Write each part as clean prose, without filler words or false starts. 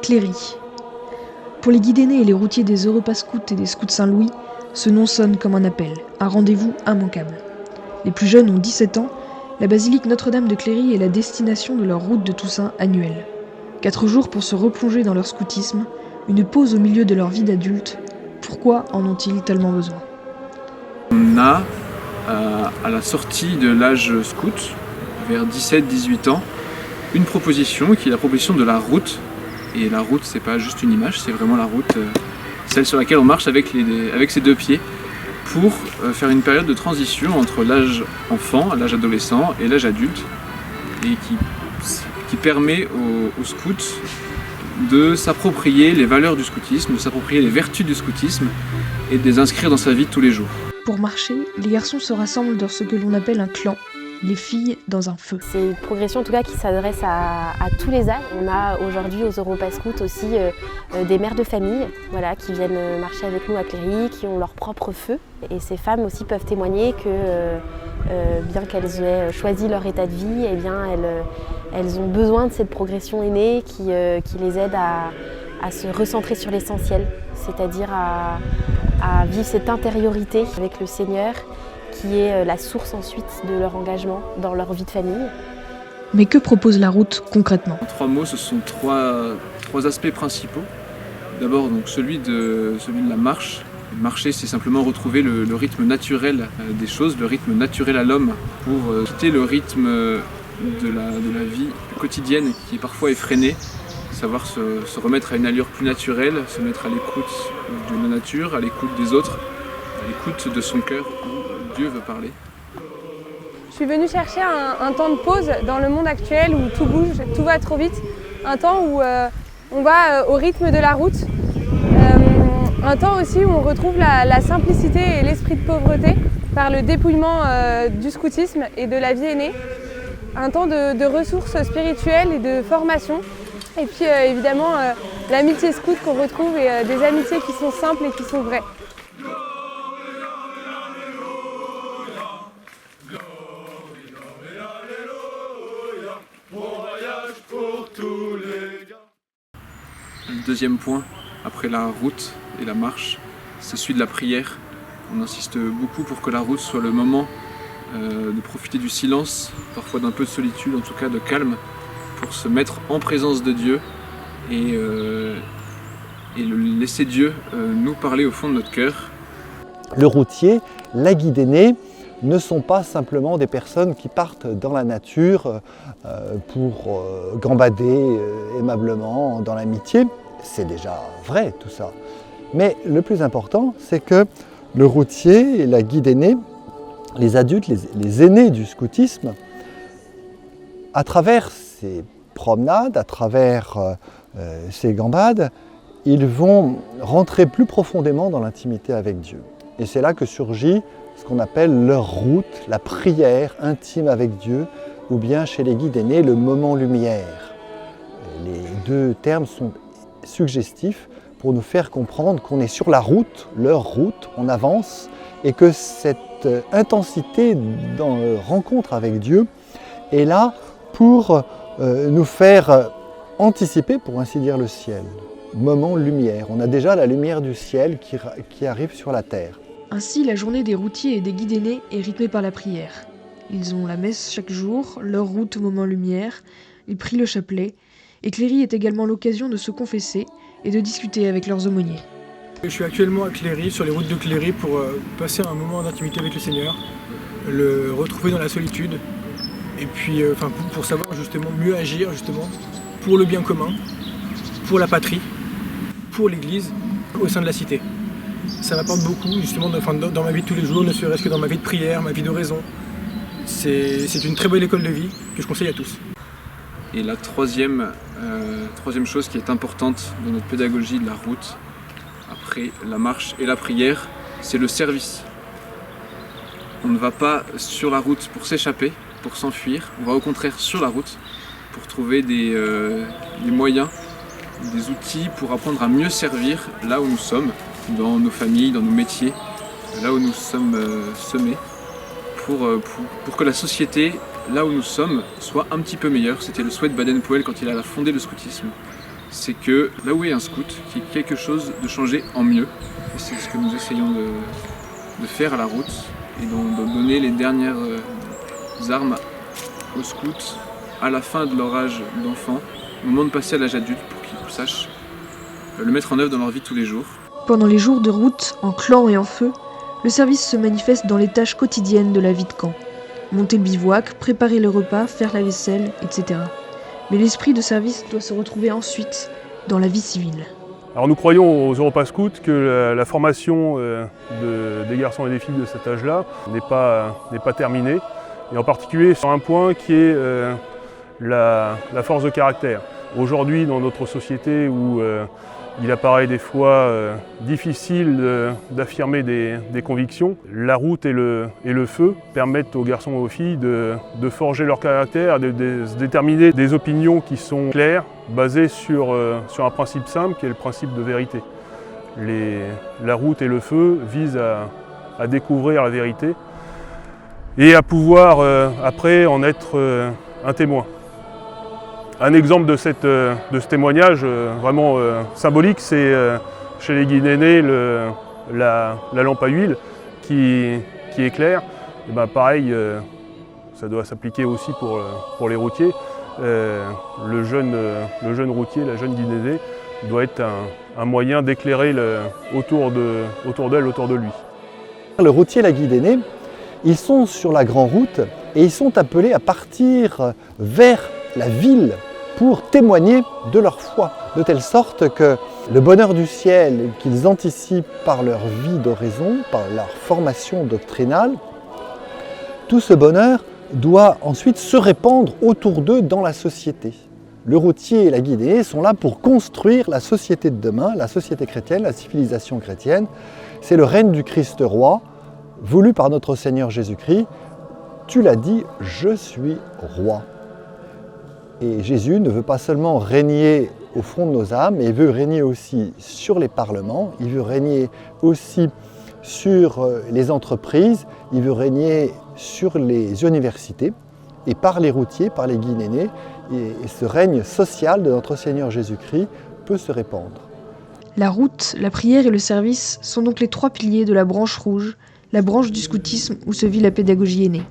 Cléry. Pour les guides aînés et les routiers des Europas Scouts et des Scouts Saint-Louis, ce nom sonne comme un appel, un rendez-vous immanquable. Les plus jeunes ont 17 ans, la basilique Notre-Dame de Cléry est la destination de leur route de Toussaint annuelle. 4 jours pour se replonger dans leur scoutisme, une pause au milieu de leur vie d'adulte. Pourquoi en ont-ils tellement besoin ? On a, à la sortie de l'âge scout, vers 17-18 ans, une proposition qui est la proposition de la route. Et la route, c'est pas juste une image, c'est vraiment la route, celle sur laquelle on marche avec ses deux pieds, pour faire une période de transition entre l'âge enfant, l'âge adolescent et l'âge adulte, et qui permet aux scouts de s'approprier les valeurs du scoutisme, de s'approprier les vertus du scoutisme et de les inscrire dans sa vie de tous les jours. Pour marcher, les garçons se rassemblent dans ce que l'on appelle un clan, les filles dans un feu. C'est une progression en tout cas qui s'adresse à tous les âges. On a aujourd'hui aux Europas Scouts aussi des mères de famille qui viennent marcher avec nous à Cléry, qui ont leur propre feu. Et ces femmes aussi peuvent témoigner que bien qu'elles aient choisi leur état de vie, elles ont besoin de cette progression aînée qui les aide à se recentrer sur l'essentiel, c'est-à-dire à vivre cette intériorité avec le Seigneur, qui est la source ensuite de leur engagement dans leur vie de famille. Mais que propose la route concrètement ? En 3 mots, ce sont trois aspects principaux. D'abord donc celui de la marche. Marcher, c'est simplement retrouver le rythme naturel des choses, le rythme naturel à l'homme, pour quitter le rythme de la vie quotidienne qui est parfois effrénée, savoir se remettre à une allure plus naturelle, se mettre à l'écoute de la nature, à l'écoute des autres, à l'écoute de son cœur. Dieu veut parler. Je suis venue chercher un temps de pause dans le monde actuel où tout bouge, tout va trop vite. Un temps où on va au rythme de la route. Un temps aussi où on retrouve la simplicité et l'esprit de pauvreté par le dépouillement du scoutisme et de la vie aînée. Un temps de ressources spirituelles et de formation. Et puis évidemment l'amitié scout qu'on retrouve et des amitiés qui sont simples et qui sont vraies. Le deuxième point, après la route et la marche, c'est celui de la prière. On insiste beaucoup pour que la route soit le moment de profiter du silence, parfois d'un peu de solitude, en tout cas de calme, pour se mettre en présence de Dieu et laisser Dieu nous parler au fond de notre cœur. Le routier, la guide aînée, ne sont pas simplement des personnes qui partent dans la nature pour gambader aimablement dans l'amitié. C'est déjà vrai tout ça. Mais le plus important, c'est que le routier et la guide aînée, les adultes, les aînés du scoutisme, à travers ces promenades, à travers ces gambades, ils vont rentrer plus profondément dans l'intimité avec Dieu. Et c'est là que surgit ce qu'on appelle leur route, la prière intime avec Dieu, ou bien chez les guides aînés, le moment lumière. Les deux termes sont suggestifs pour nous faire comprendre qu'on est sur la route, leur route, on avance, et que cette intensité dans la rencontre avec Dieu est là pour nous faire anticiper, pour ainsi dire, le ciel. Moment lumière, on a déjà la lumière du ciel qui arrive sur la terre. Ainsi, la journée des routiers et des guides aînés est rythmée par la prière. Ils ont la messe chaque jour, leur route au moment lumière, ils prient le chapelet, et Cléry est également l'occasion de se confesser et de discuter avec leurs aumôniers. Je suis actuellement à Cléry, sur les routes de Cléry, pour passer un moment d'intimité avec le Seigneur, le retrouver dans la solitude, et puis pour savoir justement mieux agir justement pour le bien commun, pour la patrie, pour l'Église, au sein de la cité. Ça m'apporte beaucoup justement dans ma vie de tous les jours, ne serait-ce que dans ma vie de prière, ma vie de raison. C'est une très belle école de vie que je conseille à tous. Et la troisième chose qui est importante dans notre pédagogie de la route, après la marche et la prière, c'est le service. On ne va pas sur la route pour s'échapper, pour s'enfuir, on va au contraire sur la route pour trouver des moyens, des outils pour apprendre à mieux servir là où nous sommes, dans nos familles, dans nos métiers, là où nous sommes semés, pour que la société, là où nous sommes, soit un petit peu meilleure. C'était le souhait de Baden-Powell quand il a fondé le scoutisme. c'est que là où est un scout, qu'il y ait quelque chose de changé en mieux. Et c'est ce que nous essayons de faire à la route et de donner les dernières armes aux scouts à la fin de leur âge d'enfant, au moment de passer à l'âge adulte, pour qu'ils sachent le mettre en œuvre dans leur vie de tous les jours. Pendant les jours de route, en clan et en feu, le service se manifeste dans les tâches quotidiennes de la vie de camp. Monter le bivouac, préparer le repas, faire la vaisselle, etc. Mais l'esprit de service doit se retrouver ensuite dans la vie civile. Alors nous croyons aux Europa Scouts que la formation des garçons et des filles de cet âge-là n'est pas terminée, et en particulier sur un point qui est la force de caractère. Aujourd'hui, dans notre société où il apparaît des fois difficile d'affirmer des convictions, la route et le feu permettent aux garçons et aux filles de forger leur caractère, de se déterminer des opinions qui sont claires, basées sur un principe simple qui est le principe de vérité. La route et le feu visent à découvrir la vérité et à pouvoir après en être un témoin. Un exemple de ce témoignage vraiment symbolique, c'est chez les Guinénais la lampe à huile qui éclaire. Et ben pareil, ça doit s'appliquer aussi pour les routiers. Le jeune routier, la jeune Guinénée, doit être un moyen d'éclairer autour d'elle, autour de lui. Le routier et la Guinénée, ils sont sur la grande route et ils sont appelés à partir vers la ville pour témoigner de leur foi, de telle sorte que le bonheur du ciel qu'ils anticipent par leur vie d'oraison, par leur formation doctrinale, tout ce bonheur doit ensuite se répandre autour d'eux dans la société. Le routier et la Guinée sont là pour construire la société de demain, la société chrétienne, la civilisation chrétienne. C'est le règne du Christ roi, voulu par notre Seigneur Jésus-Christ. Tu l'as dit, je suis roi. Et Jésus ne veut pas seulement régner au fond de nos âmes, mais il veut régner aussi sur les parlements, il veut régner aussi sur les entreprises, il veut régner sur les universités. Et par les routiers, par les Guinénais, et ce règne social de notre Seigneur Jésus-Christ peut se répandre. La route, la prière et le service sont donc les trois piliers de la branche rouge, la branche du scoutisme où se vit la pédagogie aînée.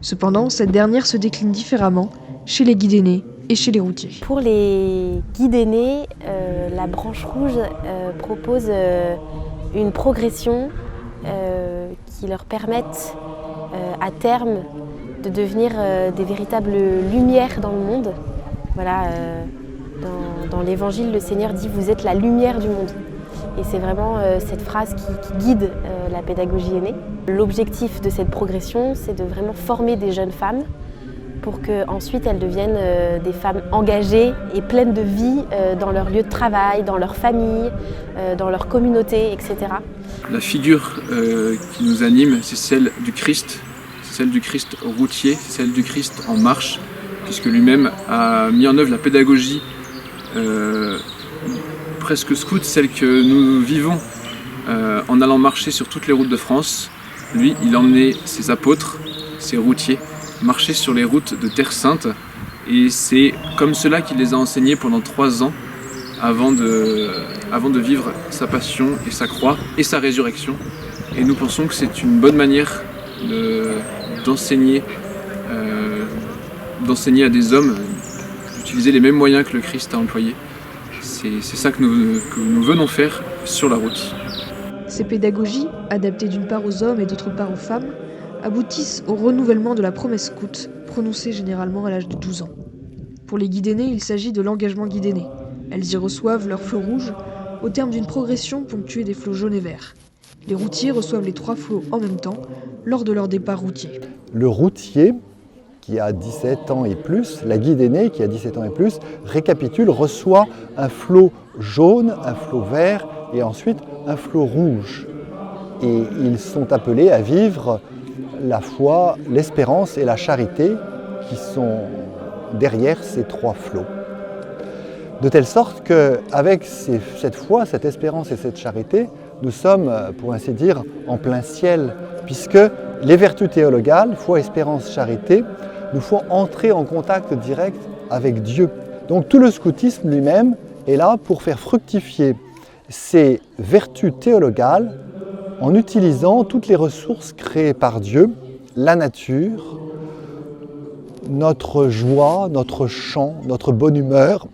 Cependant, cette dernière se décline différemment chez les guides aînés et chez les routiers. Pour les guides aînés, la branche rouge propose une progression qui leur permette à terme de devenir des véritables lumières dans le monde. Voilà, dans l'Évangile, le Seigneur dit « Vous êtes la lumière du monde ». Et c'est vraiment cette phrase qui guide la pédagogie aînée. L'objectif de cette progression, c'est de vraiment former des jeunes femmes pour qu'ensuite elles deviennent des femmes engagées et pleines de vie dans leur lieu de travail, dans leur famille, dans leur communauté, etc. La figure qui nous anime, c'est celle du Christ. C'est celle du Christ routier, c'est celle du Christ en marche, puisque lui-même a mis en œuvre la pédagogie presque scout, celle que nous vivons en allant marcher sur toutes les routes de France. Lui, il emmenait ses apôtres, ses routiers, marcher sur les routes de Terre Sainte, et c'est comme cela qu'il les a enseignés pendant 3 ans avant de vivre sa passion et sa croix et sa résurrection. Et nous pensons que c'est une bonne manière d'enseigner à des hommes, d'utiliser les mêmes moyens que le Christ a employés. C'est ça que nous venons faire sur la route. Ces pédagogies, adaptées d'une part aux hommes et d'autre part aux femmes, aboutissent au renouvellement de la promesse scout, prononcée généralement à l'âge de 12 ans. Pour les guides aînés, il s'agit de l'engagement guide aîné. Elles y reçoivent leur flot rouge, au terme d'une progression ponctuée des flots jaunes et verts. Les routiers reçoivent les 3 flots en même temps, lors de leur départ routier. Le routier, qui a 17 ans et plus, la guide aînée, qui a 17 ans et plus, récapitule, reçoit un flot jaune, un flot vert et ensuite un flot rouge. Et ils sont appelés à vivre la foi, l'espérance et la charité qui sont derrière ces 3 flots. De telle sorte qu'avec cette foi, cette espérance et cette charité, nous sommes, pour ainsi dire, en plein ciel, puisque les vertus théologales, foi, espérance, charité, nous font entrer en contact direct avec Dieu. Donc tout le scoutisme lui-même est là pour faire fructifier ses vertus théologales en utilisant toutes les ressources créées par Dieu, la nature, notre joie, notre chant, notre bonne humeur,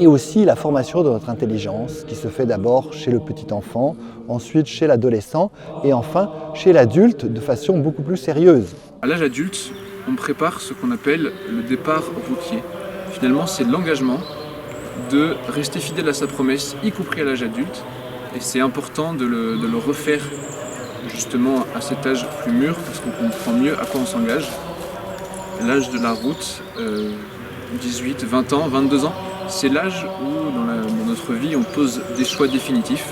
et aussi la formation de notre intelligence qui se fait d'abord chez le petit enfant, ensuite chez l'adolescent et enfin chez l'adulte de façon beaucoup plus sérieuse. À l'âge adulte, on prépare ce qu'on appelle le départ routier. Finalement, c'est l'engagement de rester fidèle à sa promesse, y compris à l'âge adulte. Et c'est important de le refaire justement à cet âge plus mûr, parce qu'on comprend mieux à quoi on s'engage. L'âge de la route, 18, 20 ans, 22 ans, c'est l'âge où dans notre vie on pose des choix définitifs.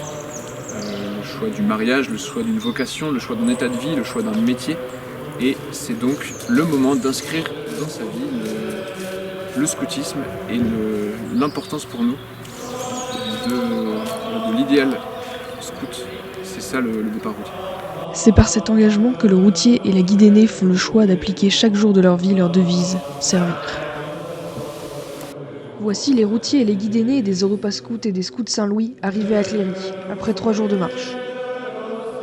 Le choix du mariage, le choix d'une vocation, le choix d'un état de vie, le choix d'un métier. Et c'est donc le moment d'inscrire dans sa vie le scoutisme et l'importance pour nous de l'idéal scout. C'est ça le départ routier. C'est par cet engagement que le routier et la guide aînée font le choix d'appliquer chaque jour de leur vie leur devise, servir. Voici les routiers et les guides aînés des Europa Scouts et des Scouts Saint-Louis arrivés à Cléry, après 3 jours de marche.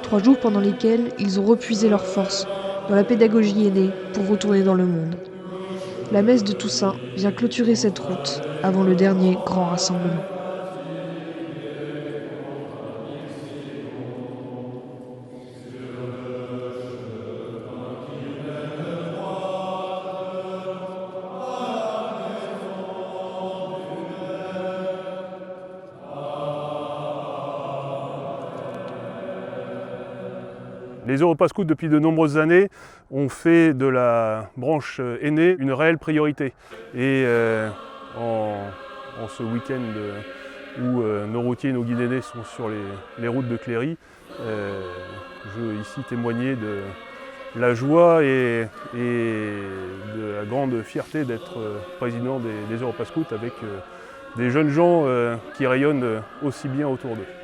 3 jours pendant lesquels ils ont repuisé leurs forces dans la pédagogie aînée pour retourner dans le monde. La messe de Toussaint vient clôturer cette route avant le dernier grand rassemblement. Les Europa Scouts, depuis de nombreuses années, ont fait de la branche aînée une réelle priorité. Et en ce week-end où nos routiers et nos guides aînés sont sur les routes de Cléry, je veux ici témoigner de la joie et de la grande fierté d'être président des Europa Scouts avec des jeunes gens qui rayonnent aussi bien autour d'eux.